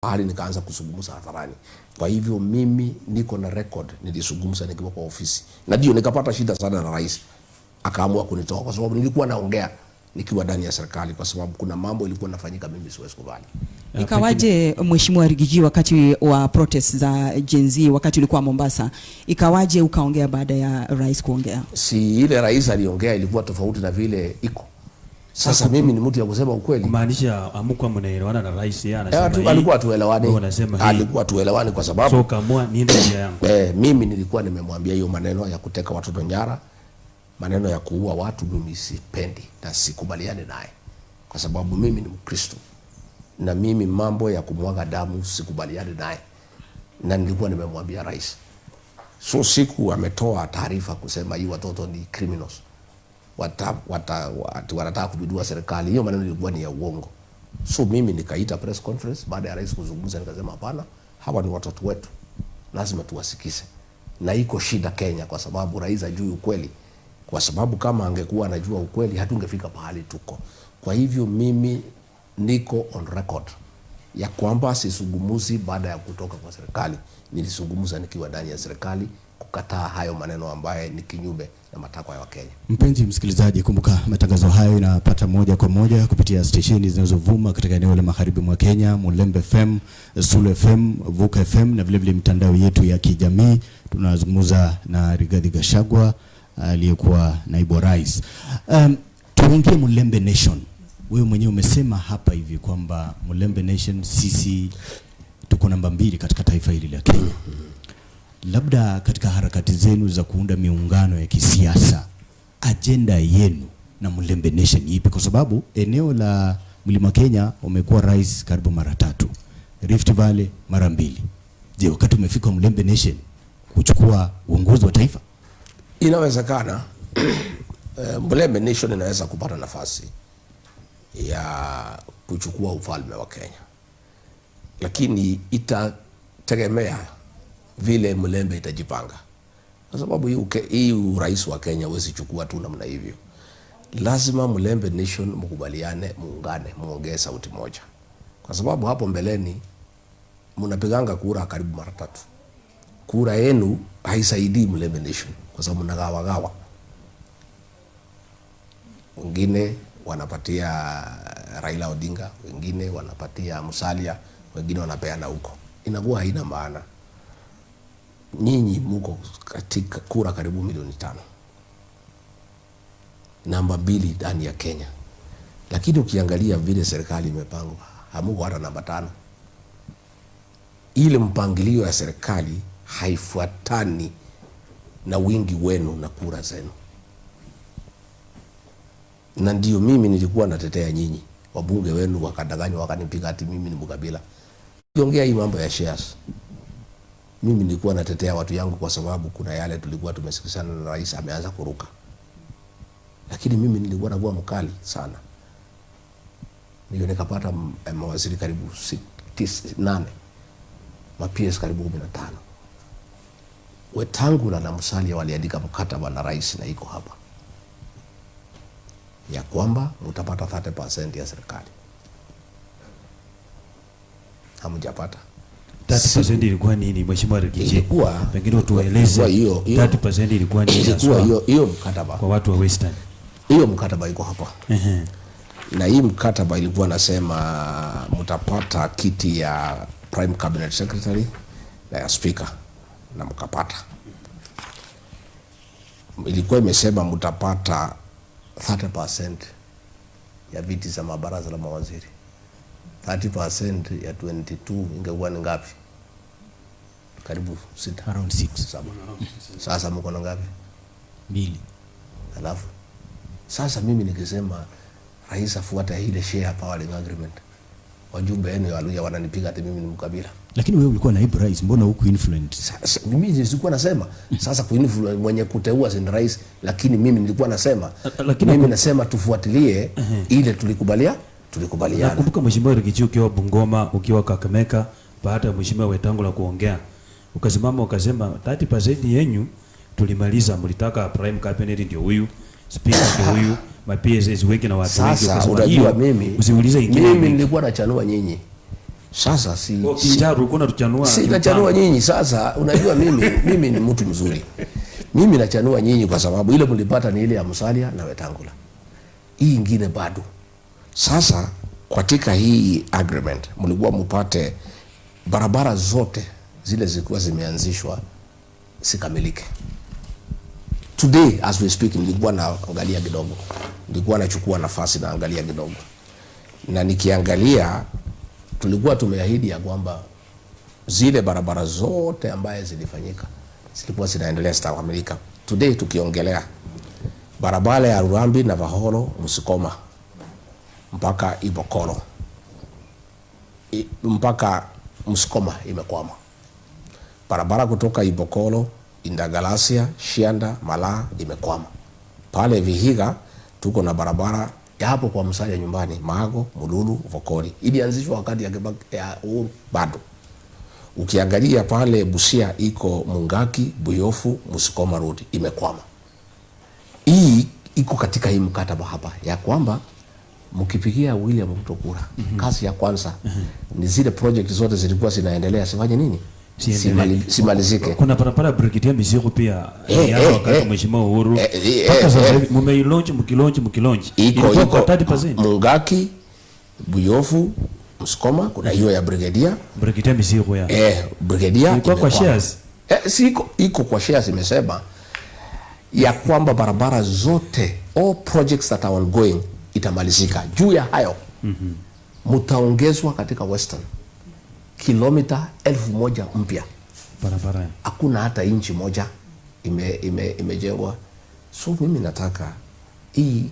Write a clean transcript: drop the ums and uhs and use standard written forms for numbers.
hali nikaanza kuzungumza hadharani. Kwa hivyo mimi niko na record, nilizungumza nikiwa kwa ofisi. Na ndio nikapata shida sana na rais. Akaamua kunitoa kwa sababu nilikuwa naongea nikiwa ndani ya serikali, kwa sababu kuna mambo ilikuwa nafanyika mimi siwezi kubali. Ikawaje Mheshimiwa Rigiji, wakati wa protest za Gen Z, wakati ulikuwa Mombasa, ikawaje ukaongea baada ya rais kuongea? Si ile rais aliongea ilikuwa tofauti na vile iko. Sasa mimi ni mtu ya kusema ukweli. Kumaanisha amkuwa mnaelewana na rais, yeye anasema alikuwa tuelewani. Alikuwa tuelewani kwa sababu so kamua niende njia yangu. Mimi nilikuwa nimemwambia hiyo maneno ya kuteka watoto nyara, maneno ya kuua watu mimi sipendi na sikubaliani naye. Kwa sababu mimi ni Mkristo. Na mimi mambo ya kumwaga damu sikubaliani naye. Na nilikuwa nimemwambia rais. So siku ametoa taarifa kusema hii watoto ni criminals, wanataka kubidua serikali, hiyo maneno ilikuwa ni ya uongo. So mimi nikaita press conference baada ya rais kuzungumza, nikasema hapana, hawa ni watoto wetu, lazima tuwasikize. Na iko shida Kenya kwa sababu rais hajui ukweli. Kwa sababu kama angekuwa anajua ukweli hatungefika pahali tuko. Kwa hivyo mimi niko on record ya kwamba sisungumuzi baada ya kutoka kwa serikali. Nilisungumuza nikiwa ndani ya serikali kukataa hayo maneno ambaye ni kinyume na matakwa ya Wakenya. Mpenzi msikilizaji, kumbuka matangazo hayo inapata moja kwa moja kupitia stesheni zinazovuma katika eneo la magharibi mwa Kenya, Mulembe FM, Sulu FM, Vuka FM na vile vile mitandao yetu ya kijamii. Tunazungumza na Rigathi Gachagua aliyekuwa naibu rais. Tuingie Mulembe Nation. Wewe mwenyewe umesema hapa hivi kwamba Mulembe Nation sisi tuko namba 2 katika taifa hili la Kenya. Labda katika harakati zenu za kuunda miungano ya kisiasa, agenda yenu na Mulembe Nation ipi? Kwa sababu eneo la Mlima Kenya umekuwa rais karibu mara 3, Rift Valley mara 2. Je, wakati umefika Mulembe Nation kuchukua uongozi wa taifa? Inawezekana Mulembe Nation inaweza kupata nafasi ya kuchukua ufalme wa Kenya, lakini itategemea vile Mulembe itajipanga. Kwa sababu hii urais wa Kenya huwezi chukua tu namna hivyo. Lazima Mulembe Nation mkubaliane, muungane, muongee sauti moja. Kwa sababu hapo mbeleni mnapiganga kura karibu mara 3. Kura yenu haisaidii Mulembe Nation kwa sababu mnagawa. Wengine wanapatia Raila Odinga, wengine wanapatia Musalia, wengine wanapeana huko. Inakuwa haina maana. Nyinyi mko katika kura karibu milioni 5. Namba 2 ndani ya Kenya. Lakini ukiangalia vile serikali imepangwa, hamuko hata namba 5. Ile mpangilio ya serikali haifuatani na wingi wenu na kura zenu. Na ndio mimi nilikuwa natetea nyinyi. Wabunge wenu wakadanganywa wakanipiga ati mimi ni mkabila. Niongea hii mambo ya shares. Mimi nilikuwa natetea watu yangu kwa sababu kuna yale tulikuwa tumesikizana na rais ameanza kuruka. Lakini mimi nilikuwa nakuwa mkali sana. Ndio nikapata mawaziri karibu 8, ma-PS karibu 15. Wetangula na Musalia waliandika mkataba na rais na iko hapa ya kwamba mtapata 30% ya serikali. Hamjapata. 30% ilikuwa nini Mheshimiwa Rigiji? Pengine tueleze 30% ilikuwa nini? Hiyo mkataba kwa watu wa Western. Hiyo mkataba iko hapa. Na hii mkataba ilikuwa nasema mtapata kiti ya Prime Cabinet Secretary na ya Speaker, na mkapata. Ilikuwa imesema mtapata 30% ya viti za mabaraza la mawaziri. 30% ya 22 ingekuwa ni ngapi? Karibu 6, around 6, 7. Sasa mko na ngapi? 2. Alafu sasa mimi nikisema rais afuate ile share powering agreement, wajumbe wenu waluya wananipiga ati mimi ni mkabila. Lakini wewe ulikuwa naibu rais, mbona huku influence? Sasa mimi nilikuwa nasema sasa kuinfluence mwenye kuteua si rais, lakini mimi nilikuwa nasema mimi nasema tufuatilie ile tulikubaliana. Nakumbuka Mheshimiwa Rigiji ukiwa Bungoma, ukiwa Kakamega, baada ya Mheshimiwa Wetangula kuongea, ukasimama ukasema 30% yenyu tulimaliza, mlitaka Prime Cabinet ndio huyu, Speaker ndio huyu, ma-PSS wengi na watu wengi. Sasa unajua mimi usiulize ingine. Mimi nilikuwa nachanua nyinyi. Sasa Kinjaru kuna tuchanua. Si nachanua nyinyi sasa, unajua mimi ni mtu mzuri. Mimi nachanua nyinyi kwa sababu ile mlipata ni ile ya Musalia na Wetangula. Hii ingine bado. Sasa katika hii agreement mlikuwa mpate barabara zote zile zilikuwa zimeanzishwa sikamilike. Today as we speak nilikuwa naangalia kidogo. Nilikuwa nachukua nafasi na angalia kidogo. Na nikiangalia tulikuwa tumeahidi ya kwamba zile barabara zote ambaye zilifanyika zilikuwa zinaendelea zitakamilika. Today tukiongelea barabara ya Rurambi na Vaholo Musikoma mpaka Ibokolo mpaka Musikoma imekwama. Barabara kutoka Ibokolo, Indagalasia, Shianda, Malaa imekwama. Pale Vihiga tuko na barabara ya hapo kwa Musalia nyumbani, Mago, Mululu, Vokori. Ilianzishwa wakati ya Uhuru bado. Ukiangalia pale Busia iko Mungaki, Buyofu, Musikoma Road imekwama. Hii iko katika hii mkataba hapa ya kwamba mkipigia William Ruto kura, kazi ya kwanza ni zile project zote zilikuwa zinaendelea sifanye nini? Simalizike. Kuna barabara Brigadier Mizigo pia wakati Mheshimiwa Uhuru. Mpaka sasa hivi mkilaunch iko 30%. Mungaki, Buyofu, Musikoma kuna hiyo ya Brigadier Mizigo ya. Brigadier iko kwa shares. Iko kwa shares imesema ya kwamba barabara zote all projects that are ongoing itamalizika. Juu ya hayo mtaongezwa katika Western kilomita 1000 mpya barabara. Hakuna hata inchi moja imejengwa. So mimi nataka hii